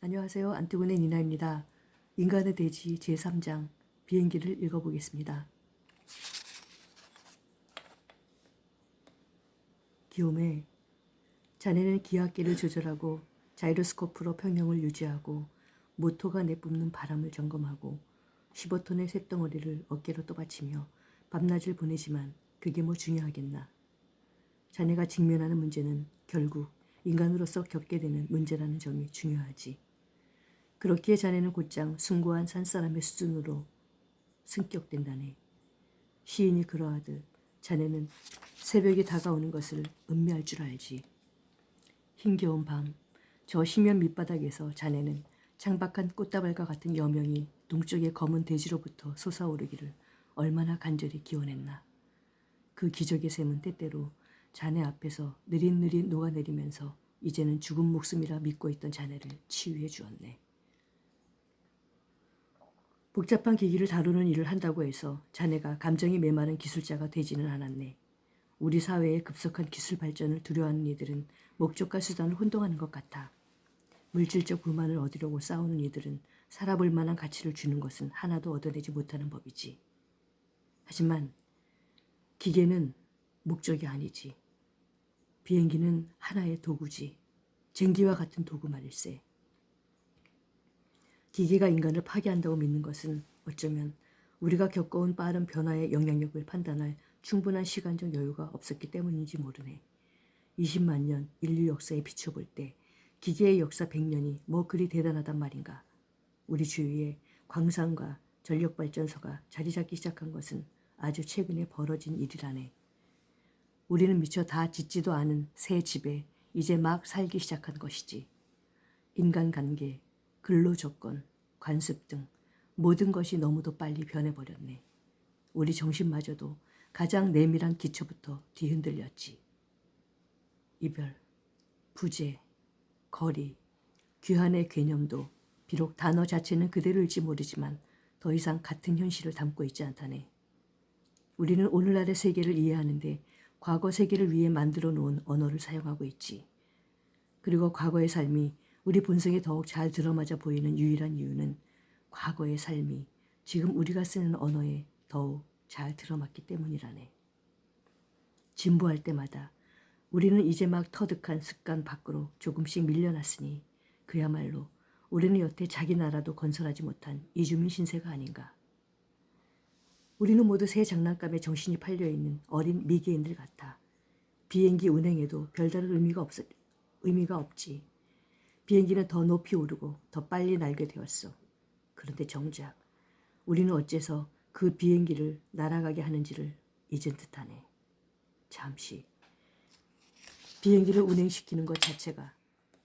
안녕하세요. 안티고네 니나입니다. 인간의 대지 제3장 비행기를 읽어보겠습니다. 기욤에 자네는 기압기를 조절하고 자이로스코프로 평형을 유지하고 모토가 내뿜는 바람을 점검하고 15톤의 쇳덩어리를 어깨로 떠받치며 밤낮을 보내지만 그게 뭐 중요하겠나. 자네가 직면하는 문제는 결국 인간으로서 겪게 되는 문제라는 점이 중요하지. 그렇기에 자네는 곧장 숭고한 산사람의 수준으로 승격된다네. 시인이 그러하듯 자네는 새벽이 다가오는 것을 음미할 줄 알지. 힘겨운 밤, 저 심연 밑바닥에서 자네는 창박한 꽃다발과 같은 여명이 동쪽의 검은 대지로부터 솟아오르기를 얼마나 간절히 기원했나. 그 기적의 샘은 때때로 자네 앞에서 느릿느릿 녹아내리면서 이제는 죽은 목숨이라 믿고 있던 자네를 치유해 주었네. 복잡한 기기를 다루는 일을 한다고 해서 자네가 감정이 메마른 기술자가 되지는 않았네. 우리 사회의 급속한 기술 발전을 두려워하는 이들은 목적과 수단을 혼동하는 것 같아. 물질적 불만을 얻으려고 싸우는 이들은 살아볼 만한 가치를 주는 것은 하나도 얻어내지 못하는 법이지. 하지만 기계는 목적이 아니지. 비행기는 하나의 도구지. 전기와 같은 도구 말일세. 기계가 인간을 파괴한다고 믿는 것은 어쩌면 우리가 겪어온 빠른 변화의 영향력을 판단할 충분한 시간적 여유가 없었기 때문인지 모르네. 20만 년 인류 역사에 비춰볼 때 기계의 역사 100년이 뭐 그리 대단하단 말인가. 우리 주위에 광산과 전력발전소가 자리 잡기 시작한 것은 아주 최근에 벌어진 일이라네. 우리는 미처 다 짓지도 않은 새 집에 이제 막 살기 시작한 것이지. 인간관계, 근로조건, 관습 등 모든 것이 너무도 빨리 변해버렸네. 우리 정신마저도 가장 내밀한 기초부터 뒤흔들렸지. 이별, 부재, 거리, 귀환의 개념도 비록 단어 자체는 그대로일지 모르지만 더 이상 같은 현실을 담고 있지 않다네. 우리는 오늘날의 세계를 이해하는데 과거 세계를 위해 만들어 놓은 언어를 사용하고 있지. 그리고 과거의 삶이 우리 본성에 더욱 잘 들어맞아 보이는 유일한 이유는 과거의 삶이 지금 우리가 쓰는 언어에 더욱 잘 들어맞기 때문이라네. 진보할 때마다 우리는 이제 막 터득한 습관 밖으로 조금씩 밀려났으니 그야말로 우리는 여태 자기 나라도 건설하지 못한 이주민 신세가 아닌가. 우리는 모두 새 장난감에 정신이 팔려있는 어린 미개인들 같아. 비행기 운행에도 별다른 의미가 없지. 비행기는 더 높이 오르고 더 빨리 날게 되었어. 그런데 정작 우리는 어째서 그 비행기를 날아가게 하는지를 잊은 듯하네. 잠시 비행기를 운행시키는 것 자체가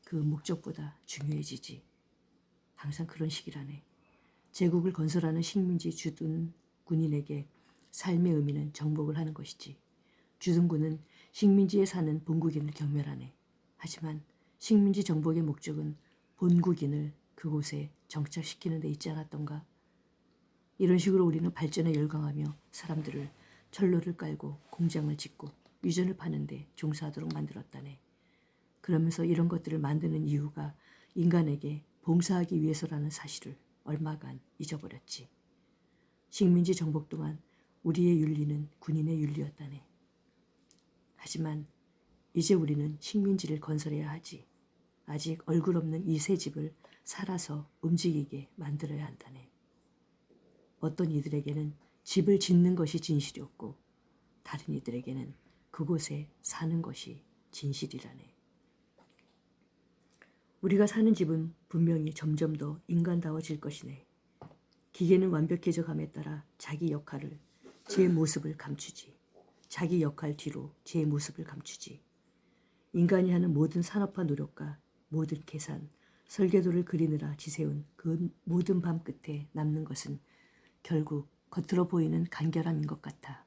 그 목적보다 중요해지지. 항상 그런 식이라네. 제국을 건설하는 식민지 주둔 군인에게 삶의 의미는 정복을 하는 것이지. 주둔군은 식민지에 사는 본국인을 경멸하네. 하지만 식민지 정복의 목적은 본국인을 그곳에 정착시키는 데 있지 않았던가. 이런 식으로 우리는 발전에 열광하며 사람들을 철로를 깔고 공장을 짓고 유전을 파는데 종사하도록 만들었다네. 그러면서 이런 것들을 만드는 이유가 인간에게 봉사하기 위해서라는 사실을 얼마간 잊어버렸지. 식민지 정복 동안 우리의 윤리는 군인의 윤리였다네. 하지만 이제 우리는 식민지를 건설해야 하지. 아직 얼굴 없는 이 새 집을 살아서 움직이게 만들어야 한다네. 어떤 이들에게는 집을 짓는 것이 진실이었고 다른 이들에게는 그곳에 사는 것이 진실이라네. 우리가 사는 집은 분명히 점점 더 인간다워질 것이네. 기계는 완벽해져감에 따라 자기 역할을, 제 모습을 감추지. 자기 역할 뒤로 제 모습을 감추지. 인간이 하는 모든 산업화 노력과 모든 계산, 설계도를 그리느라 지새운 그 모든 밤 끝에 남는 것은 결국 겉으로 보이는 간결함인 것 같아.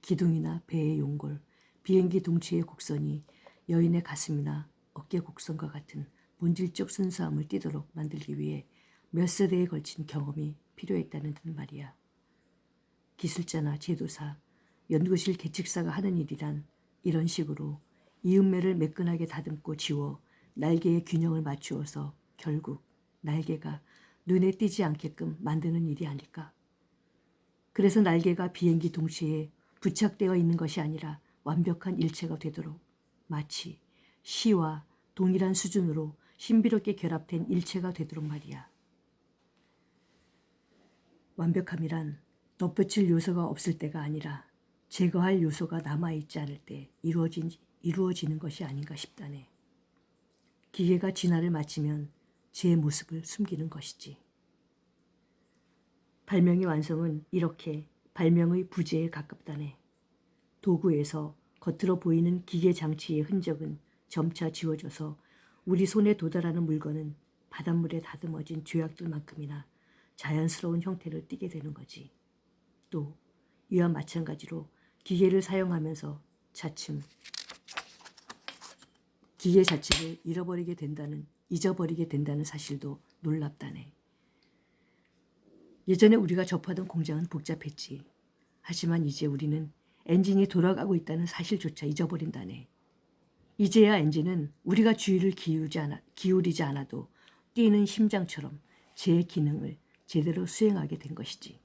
기둥이나 배의 용골, 비행기 동체의 곡선이 여인의 가슴이나 어깨 곡선과 같은 본질적 순수함을 띠도록 만들기 위해 몇 세대에 걸친 경험이 필요했다는 듯 말이야. 기술자나 제도사, 연구실 계측사가 하는 일이란 이런 식으로 이음매를 매끈하게 다듬고 지워 날개의 균형을 맞추어서 결국 날개가 눈에 띄지 않게끔 만드는 일이 아닐까. 그래서 날개가 비행기 동시에 부착되어 있는 것이 아니라 완벽한 일체가 되도록 마치 시와 동일한 수준으로 신비롭게 결합된 일체가 되도록 말이야. 완벽함이란 덧붙일 요소가 없을 때가 아니라 제거할 요소가 남아있지 않을 때 이루어지는 것이 아닌가 싶다네. 기계가 진화를 마치면 제 모습을 숨기는 것이지. 발명의 완성은 이렇게 발명의 부재에 가깝다네. 도구에서 겉으로 보이는 기계 장치의 흔적은 점차 지워져서 우리 손에 도달하는 물건은 바닷물에 다듬어진 조약들만큼이나 자연스러운 형태를 띠게 되는 거지. 또 이와 마찬가지로 기계를 사용하면서 차츰 기계 자체를 잊어버리게 된다는 사실도 놀랍다네. 예전에 우리가 접하던 공장은 복잡했지. 하지만 이제 우리는 엔진이 돌아가고 있다는 사실조차 잊어버린다네. 이제야 엔진은 우리가 주의를 기울이지 않아도 뛰는 심장처럼 제 기능을 제대로 수행하게 된 것이지.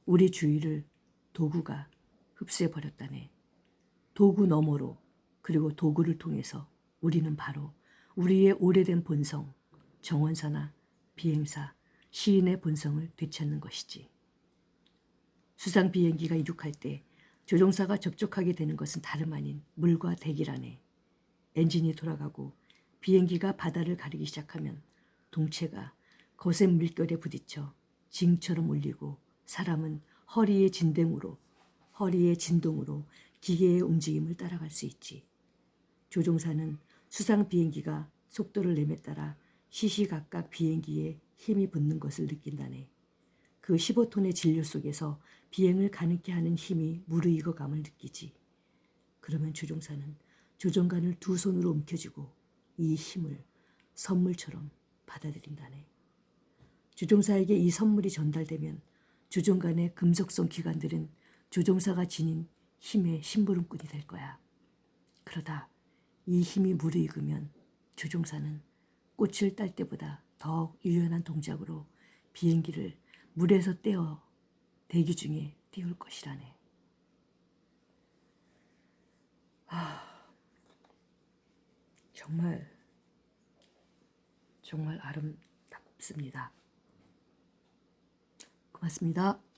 우리 주의를 도구가 흡수해버렸다네. 도구 너머로 그리고 도구를 통해서 우리는 바로 우리의 오래된 본성, 정원사나 비행사, 시인의 본성을 되찾는 것이지. 수상 비행기가 이륙할 때 조종사가 접촉하게 되는 것은 다름 아닌 물과 대기라네. 엔진이 돌아가고 비행기가 바다를 가리기 시작하면 동체가 거센 물결에 부딪혀 징처럼 울리고 사람은 허리의 진동으로 기계의 움직임을 따라갈 수 있지. 조종사는 수상 비행기가 속도를 내에 따라 시시각각 비행기에 힘이 붙는 것을 느낀다네. 그 15톤의 진료 속에서 비행을 가능케 하는 힘이 무르익어감을 느끼지. 그러면 조종사는 조종관을 두 손으로 움켜쥐고 이 힘을 선물처럼 받아들인다네. 조종사에게 이 선물이 전달되면 조종관의 금속성 기관들은 조종사가 지닌 힘의 심부름꾼이 될 거야. 그러다 이 힘이 무르익으면 조종사는 꽃을 딸 때보다 더욱 유연한 동작으로 비행기를 물에서 떼어 대기 중에 띄울 것이라네. 정말 아름답습니다. 고맙습니다.